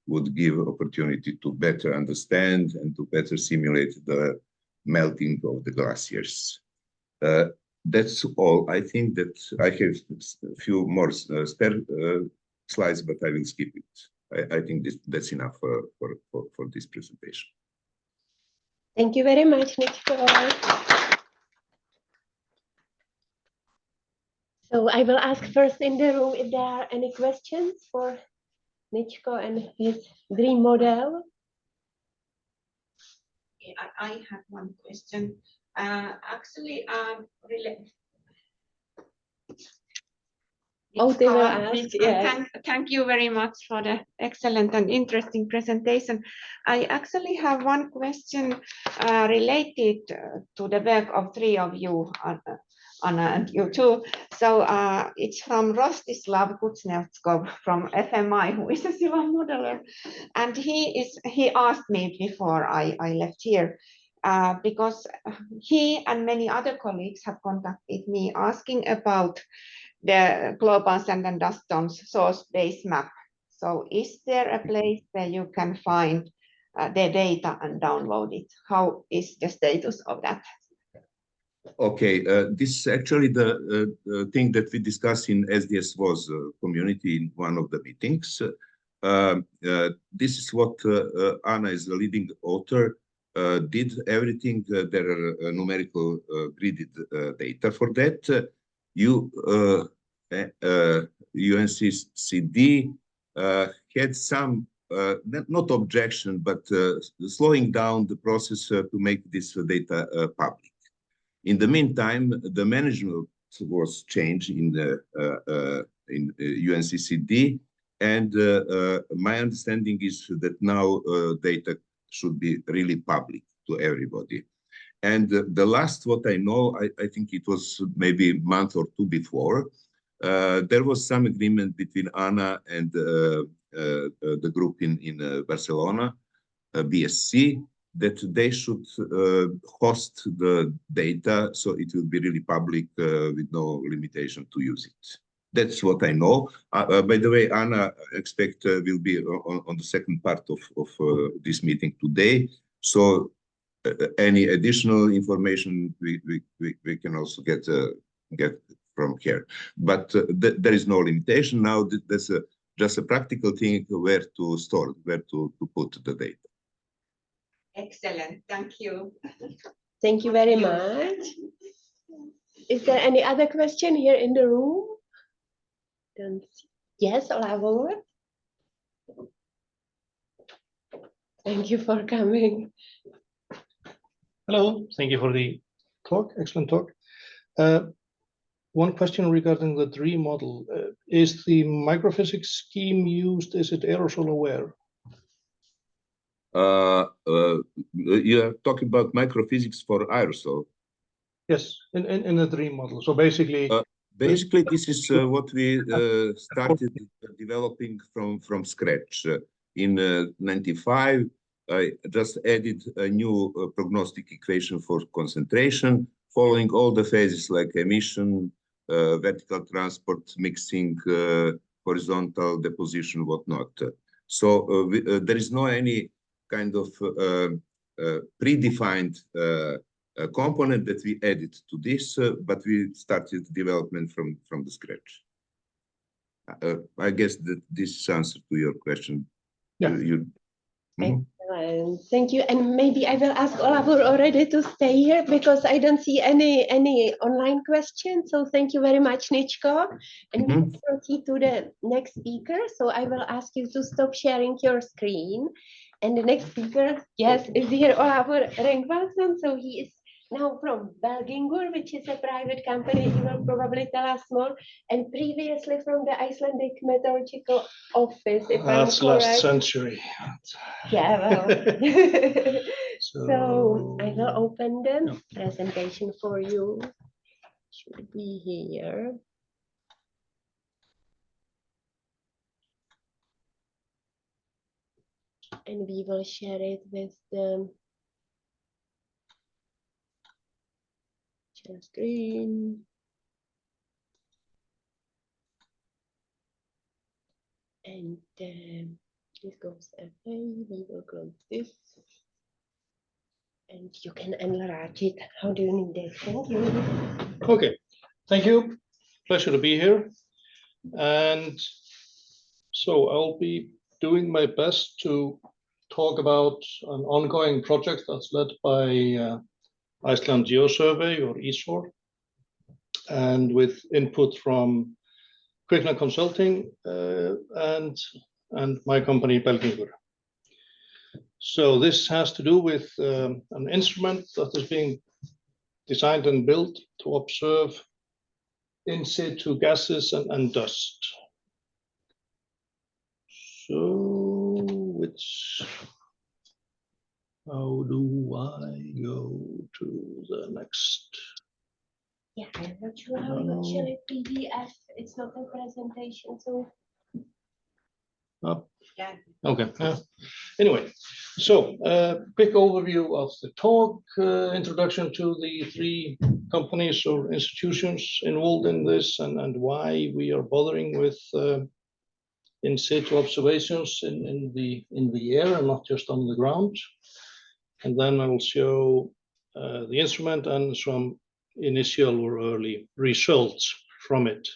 would give opportunity to better understand and to better simulate the melting of the glaciers. That's all. I think that I have a few more spare slides, but I will skip it. I think that's enough for this presentation. Thank you very much, Nichko. So I will ask first in the room if there are any questions for Nichko and his dream model. I have one question. Actually, They will ask, yes. Thank you very much for the excellent and interesting presentation. I actually have one question related to the work of three of you, Anna and you too. So it's from Rostislav Kuznetsov from FMI, who is a civil modeler. And he asked me before I left here, because he and many other colleagues have contacted me asking about the global sand and dust storms source base map. So is there a place where you can find the data and download it? How is the status of that? Okay, this is actually the thing that we discussed in SDS WOS community in one of the meetings. This is what Anna, is the leading author, did everything. There are numerical gridded data for that. UNCCD had some, not objection, but slowing down the process to make this data public. In the meantime, the management was changed in UNCCD, and my understanding is that now data should be really public to everybody. And the last what I know, I think it was maybe a month or two before, there was some agreement between Anna and the group in Barcelona, BSC, that they should host the data so it will be really public with no limitation to use it. That's what I know. By the way, Anna, expect will be on the second part of this meeting today. So any additional information we can also get from here. But there is no limitation now. That's just a practical thing where to store, where to put the data. Excellent, thank you. Thank you very much. Is there any other question here in the room? Yes, Olavo. Thank you for coming. Hello, thank you for the talk, excellent talk. One question regarding the DREAM model. Is the microphysics scheme used, is it aerosol aware? You are talking about microphysics for aerosol? Yes, in the DREAM model. So basically, this is what we started developing from scratch. In '95, I just added a new prognostic equation for concentration, following all the phases like emission, vertical transport, mixing, horizontal deposition, whatnot. So there is no any kind of predefined component that we added to this, but we started development from the scratch. I guess that this answer to your question. Yeah. Excellent. Thank you. And maybe I will ask Olafur already to stay here because I don't see any online questions. So thank you very much, Nichko. And we will proceed to the next speaker. So I will ask you to stop sharing your screen. And the next speaker, yes, is here Olafur Rengvason. So he is now from Belgingur, which is a private company. He will probably tell us more. And previously from the Icelandic Meteorological Office, if that's I'm correct. last century. Yeah, well. So I will open the Yeah. presentation for you. Should be here. and we will share it with the share screen. And this goes away. We will close this. And you can enlarge it. How do you need it? Thank you. Okay, thank you. Pleasure to be here. And so I'll be doing my best to talk about an ongoing project that's led by Iceland Geosurvey, or ISOR, and with input from Kvikna Consulting and my company Belgingur. So this has to do with an instrument that is being designed and built to observe in situ gases and dust. So how do I go to the next? Yeah, I'm not sure how to share it PDF. It's not a presentation, so. Yeah. Okay. Anyway, so quick overview of the talk, introduction to the three companies or institutions involved in this, and why we are bothering with in situ observations in the air and not just on the ground. And then I will show the instrument and some initial or early results from it.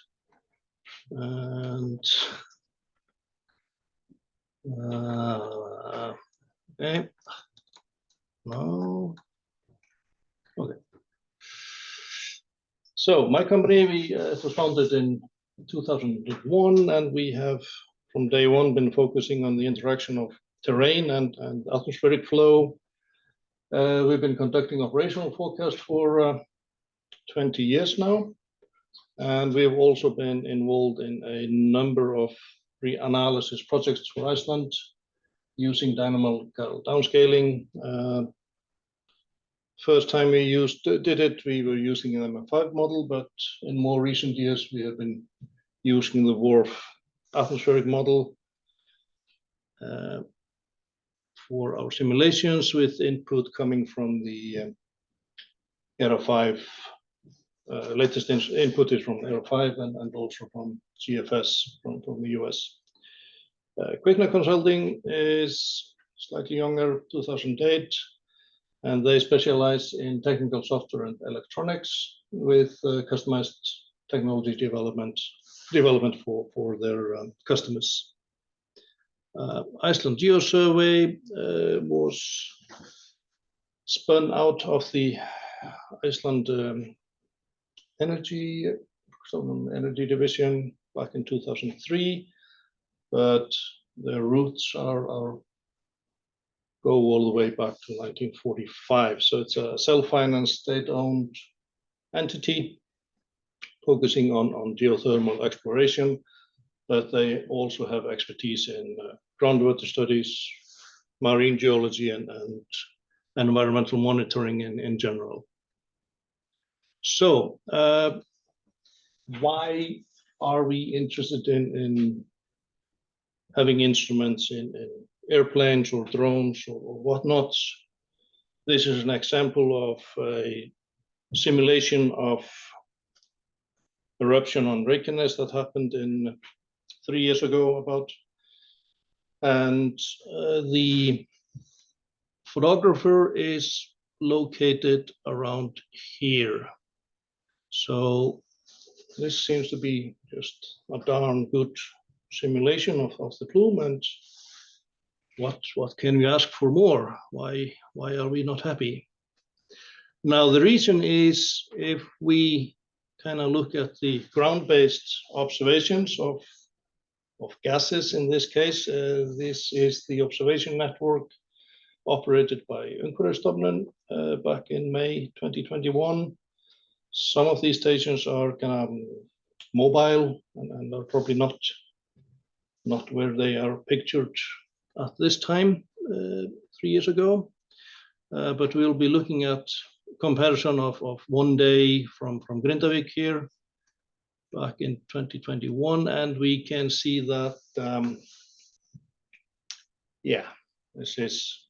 And okay. No. Okay. So my company, it was founded in 2001, and we have from day one been focusing on the interaction of terrain and atmospheric flow. We've been conducting operational forecast for 20 years now, and we've also been involved in a number of re-analysis projects for Iceland using dynamical downscaling. First time we did it, we were using an M5 model, but in more recent years we have been using the WRF atmospheric model for our simulations, with input coming from the Aero 5. Latest input is from Aero 5 and also from GFS from the US. Kvikna Consulting is slightly younger, 2008, and they specialize in technical software and electronics with customized technology development for their customers. Iceland Geosurvey was spun out of the Iceland Energy Division back in 2003, but their roots go all the way back to 1945. So it's a self-financed, state-owned entity focusing on geothermal exploration, but they also have expertise in groundwater studies, marine geology, and environmental monitoring in general. So why are we interested in having instruments in airplanes or drones or whatnot? This is an example of a simulation of eruption on Reykjavik that happened 3 years ago about. And the photographer is located around here. So this seems to be just a darn good simulation of the plume, and what can we ask for more? Why are we not happy? Now the reason is, if we kind of look at the ground-based observations of gases in this case, this is the observation network operated by Umhverfisstofnun back in May 2021. Some of these stations are kind of mobile and are probably not where they are pictured at this time 3 years ago. But we'll be looking at comparison of 1 day from Reykjavik here back in 2021, and we can see that This is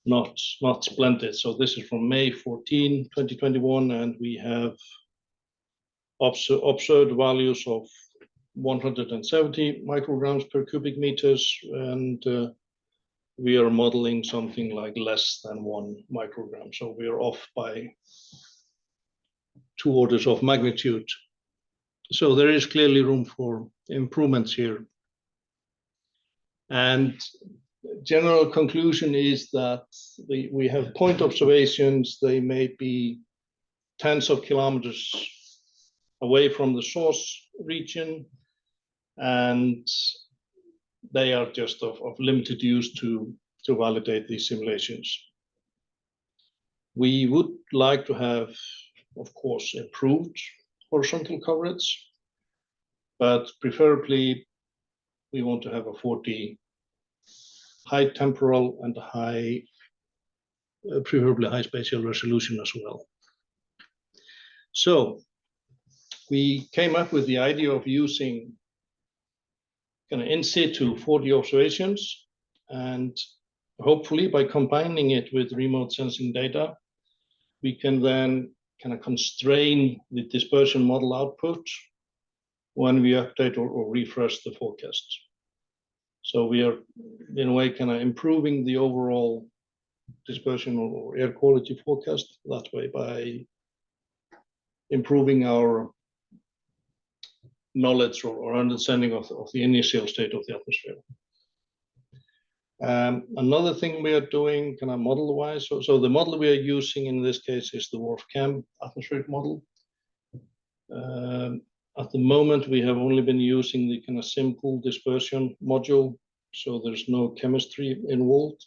not splendid. So this is from May 14, 2021, and we have observed values of 170 micrograms per cubic meters, and we are modeling something like less than 1 microgram. So we are off by 2 orders of magnitude. So there is clearly room for improvements here. And general conclusion is that we have point observations. They may be tens of kilometers away from the source region, and they are just of limited use to validate these simulations. We would like to have, of course, improved horizontal coverage, but preferably we want to have a 40 high temporal and preferably high spatial resolution as well. So we came up with the idea of using kind of in situ 40 observations, and hopefully by combining it with remote sensing data, we can then kind of constrain the dispersion model output when we update or refresh the forecast. So we are, in a way, kind of improving the overall dispersion or air quality forecast that way by improving our knowledge or understanding of the initial state of the atmosphere. Another thing we are doing kind of model-wise, so the model we are using in this case is the WRF-Chem atmospheric model. At the moment, we have only been using the kind of simple dispersion module, so there's no chemistry involved.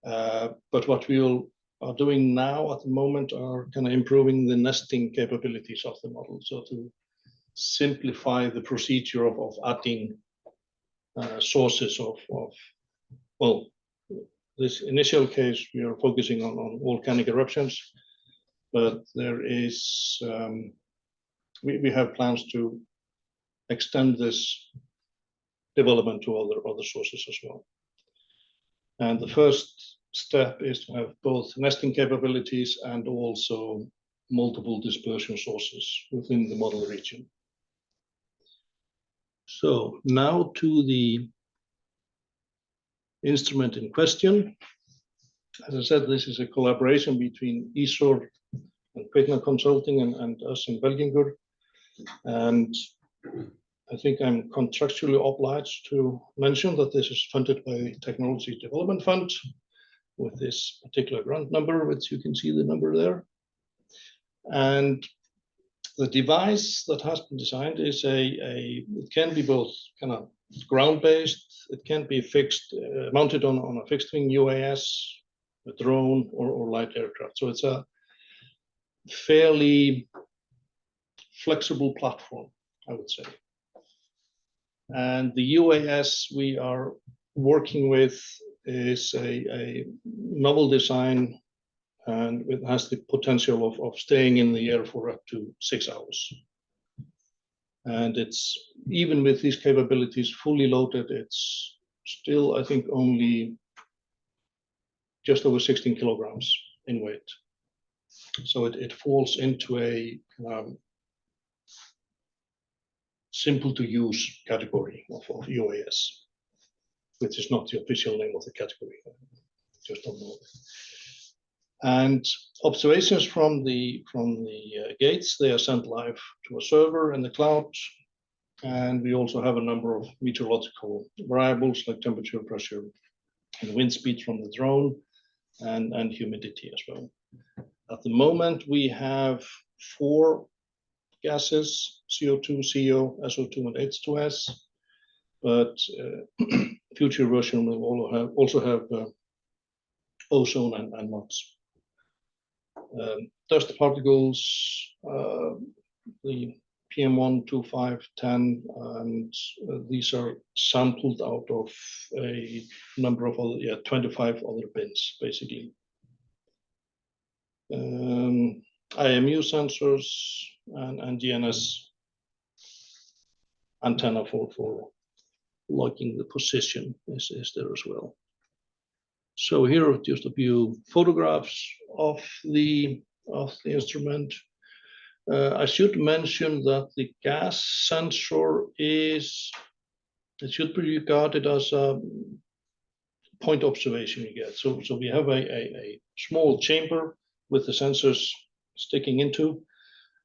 But what we are doing now at the moment are kind of improving the nesting capabilities of the model, so to simplify the procedure of adding sources of, well, this initial case, we are focusing on volcanic eruptions, but there is, we have plans to extend this development to other sources as well. And the first step is to have both nesting capabilities and also multiple dispersion sources within the model region. So now to the instrument in question. As I said, this is a collaboration between ESOR and Kvikna Consulting and us in Belgingur. And I think I'm contractually obliged to mention that this is funded by the Technology Development Fund with this particular grant number, which you can see the number there. And the device that has been designed is it can be both kind of ground-based, it can be fixed, mounted on a fixed-wing UAS, a drone, or light aircraft. So it's a fairly flexible platform, I would say. And the UAS we are working with is a novel design, and it has the potential of staying in the air for up to 6 hours. And it's, even with these capabilities fully loaded, it's still, I think, only just over 16 kilograms in weight. So it falls into a simple to use category of UAS, which is not the official name of the category. Just don't know. And observations from the gates, they are sent live to a server in the cloud. And we also have a number of meteorological variables like temperature, pressure, and wind speed from the drone, and humidity as well. At the moment, we have 4 gases: CO2, CO, SO2, and H2S. But future version will also have ozone and NOx. Dust particles, the PM1, 2, 5, 10, and these are sampled out of a number of other, 25 other bins, basically. IMU sensors and GNS antenna for logging the position is there as well. So here are just a few photographs of the instrument. I should mention that the gas sensor it should be regarded as a point observation you get. So we have a small chamber with the sensors sticking into,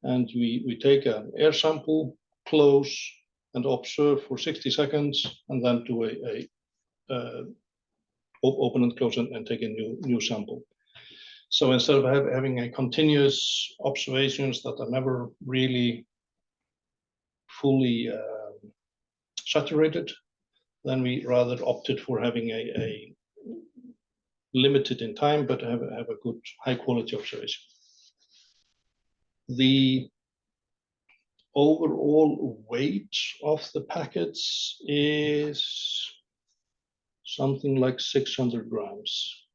and we take an air sample close and observe for 60 seconds, and then do open and close and take a new sample. So instead of having a continuous observations that are never really fully saturated, then we rather opted for having a limited in time, but have a good high quality observation. The overall weight of the packets is something like 600 grams.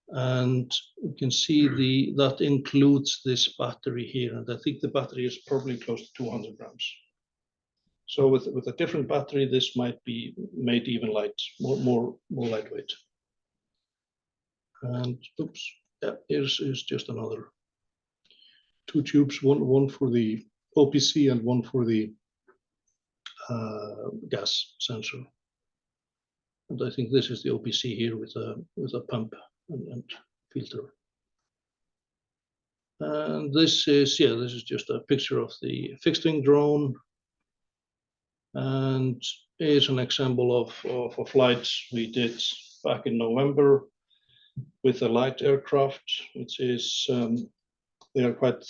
And you can see that includes this battery here. And I think the battery is probably close to 200 grams. So with a different battery, this might be made even more lightweight. And oops, yeah, here's just another 2 tubes, one for the OPC and one for the gas sensor. And I think this is the OPC here with a pump and filter. And this is just a picture of the fixed wing drone, and is an example of a flight we did back in November with a light aircraft, which is they are quite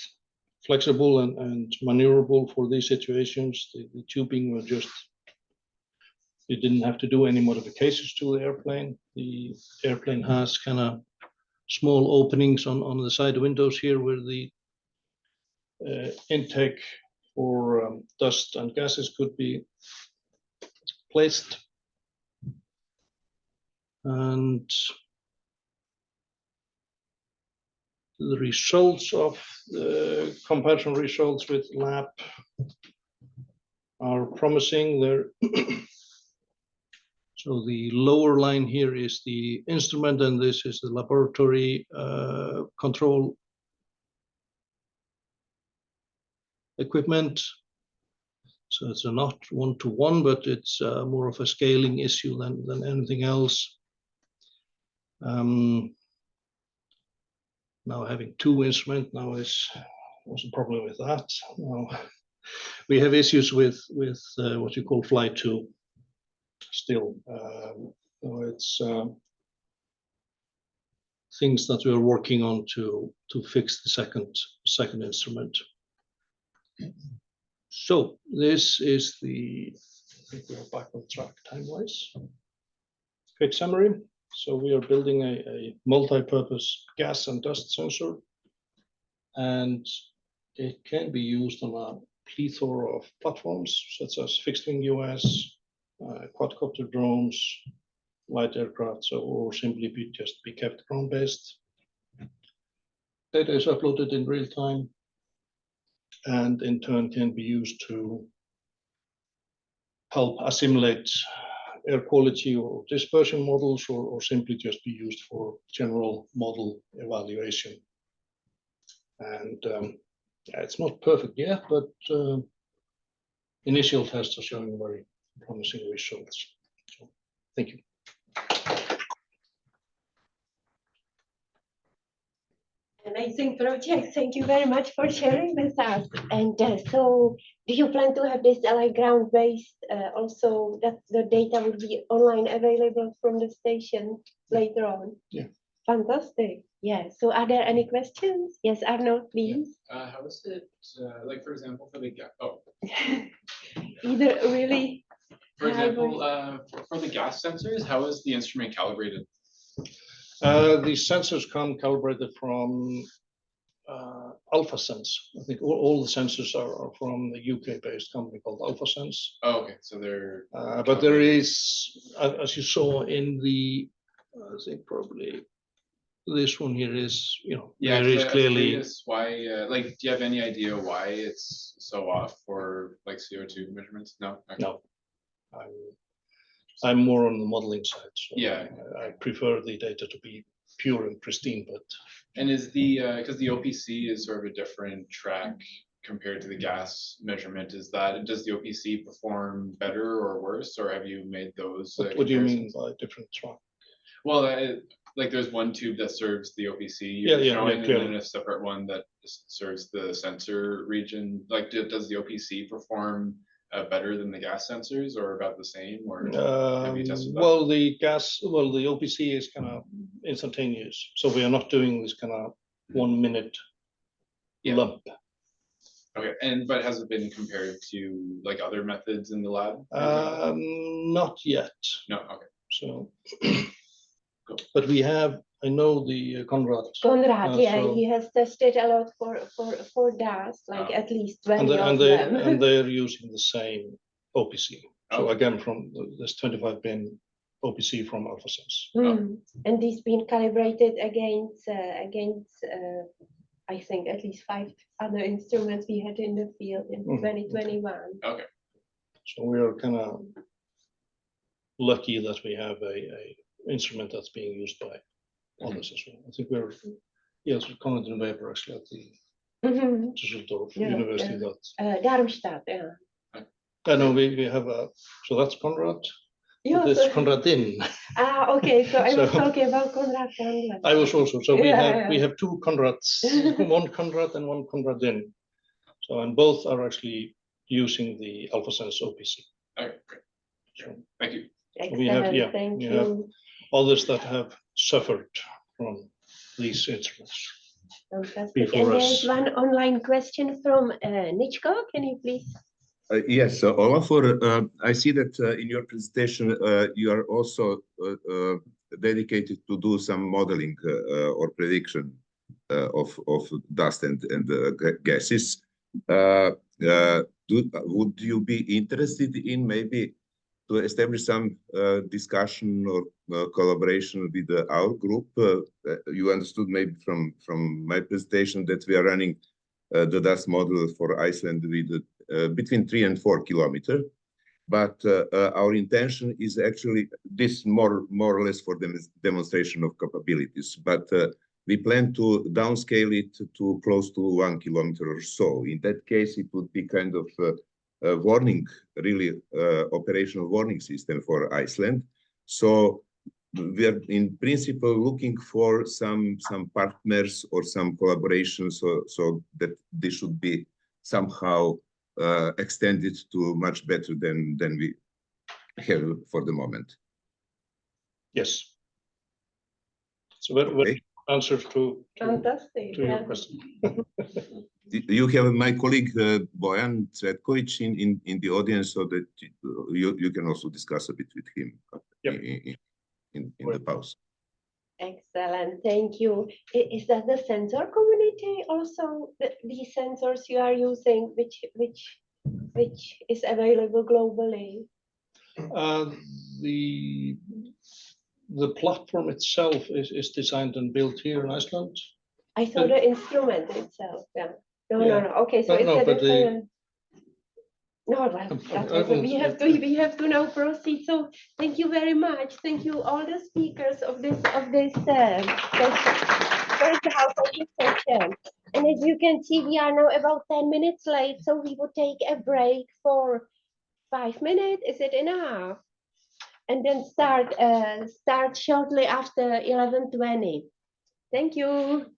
flexible and maneuverable for these situations. The tubing were just, you didn't have to do any modifications to the airplane. The airplane has kind of small openings on the side windows here where the intake for dust and gases could be placed. And the results of the comparison results with lab are promising. There. So the lower line here is the instrument, and this is the laboratory control equipment. So it's not one-to-one, but it's more of a scaling issue than anything else. Now having 2 instruments now was a problem with that. Now we have issues with what you call flight 2 still. So it's things that we are working on to fix the second instrument. So this is I think we are back on track time-wise. Quick summary. So we are building a multi-purpose gas and dust sensor, and it can be used on a plethora of platforms, such as fixed-wing UAS, quadcopter drones, light aircraft, or simply just be kept ground-based. Data is uploaded in real time, and in turn can be used to help assimilate air quality or dispersion models, or simply just be used for general model evaluation. And yeah, it's not perfect yet, but initial tests are showing very promising results. So, thank you. Amazing project. Thank you very much for sharing with us. And so do you plan to have this like ground-based also, that the data will be online available from the station later on? Yeah. Fantastic. Yeah. So are there any questions? Yes, Arnold, please. Yeah. How is it, like for example, for the gas? Oh. Either really. For example, for the gas sensors, how is the instrument calibrated? The sensors come calibrated from AlphaSense. I think all the sensors are from the UK-based company called AlphaSense. Oh, okay. So they're. But there is, as you saw in the, I think probably this one here is, Yeah, there is clearly. Why? Like, do you have any idea why it's so off for like CO2 measurements? No. Okay. No. I'm more on the modeling side. So Yeah. I prefer the data to be pure and pristine, but. And is the, because the OPC is sort of a different track compared to the gas measurement, is that, does the OPC perform better or worse, or have you made those? What do you mean by different track? Well, like there's one tube that serves the OPC Yeah, you're yeah, showing, yeah, and then a separate one that serves the sensor region. Like, does the OPC perform better than the gas sensors, or about the same, or have you tested that? Well, the OPC is kind of instantaneous, so we are not doing this kind of 1 minute lump. Okay, but has it been compared to like other methods in the lab? Not yet. No, okay. So, cool. But we have, I know the Conrad. Yeah, so, he has tested a lot for DAS, like at least 20 of them. And they're using the same OPC. So Okay. again, from this 25 pin OPC from AlphaSense. And this been calibrated against I think at least 5 other instruments we had in the field in 2021. Okay. So we are kind of lucky that we have a instrument that's being used by others as well. I think we're, yes, we're Conrad and Weber actually at the Düsseldorf University. Darmstadt, yeah. I know we have a, so that's Conrad. Yeah, this Conradin. Okay, so I was talking about Conrad. I was also, so we have two Conrads, one Conrad and one Conradin. So, and both are actually using the AlphaSense OPC. Okay, great. So, thank you. Excellent, we have, thank you. Have others that have suffered from these instruments. Fantastic. And there's one online question from Nichko. Can you please? Yes, Olafur, I see that in your presentation you are also dedicated to do some modeling or prediction of dust and gases. Would you be interested in maybe to establish some discussion or collaboration with our group? You understood maybe from my presentation that we are running the dust model for Iceland with between 3 and 4 kilometers, but our intention is actually this more or less for the demonstration of capabilities. But we plan to downscale it to close to 1 kilometer or so. In that case, it would be kind of a warning, really operational warning system for Iceland. So we are in principle looking for some partners or some collaboration, so that this should be somehow extended to much better than we have for the moment. Yes. So what answers to your question? You have my colleague Bojan Cvetkovic in the audience, so that you can also discuss a bit with him in the pause. Excellent, thank you. Is that the sensor community also, these sensors you are using, which is available globally? The platform itself is designed and built here in Iceland. I saw the instrument itself. Yeah. No. Okay, so it's a different. No, well, we have to now proceed. So thank you very much. Thank you all the speakers of this first half of the session. And as you can see, we are now about 10 minutes late, so we will take a break for 5 minutes. Is it enough? And then start shortly after 11:20. Thank you.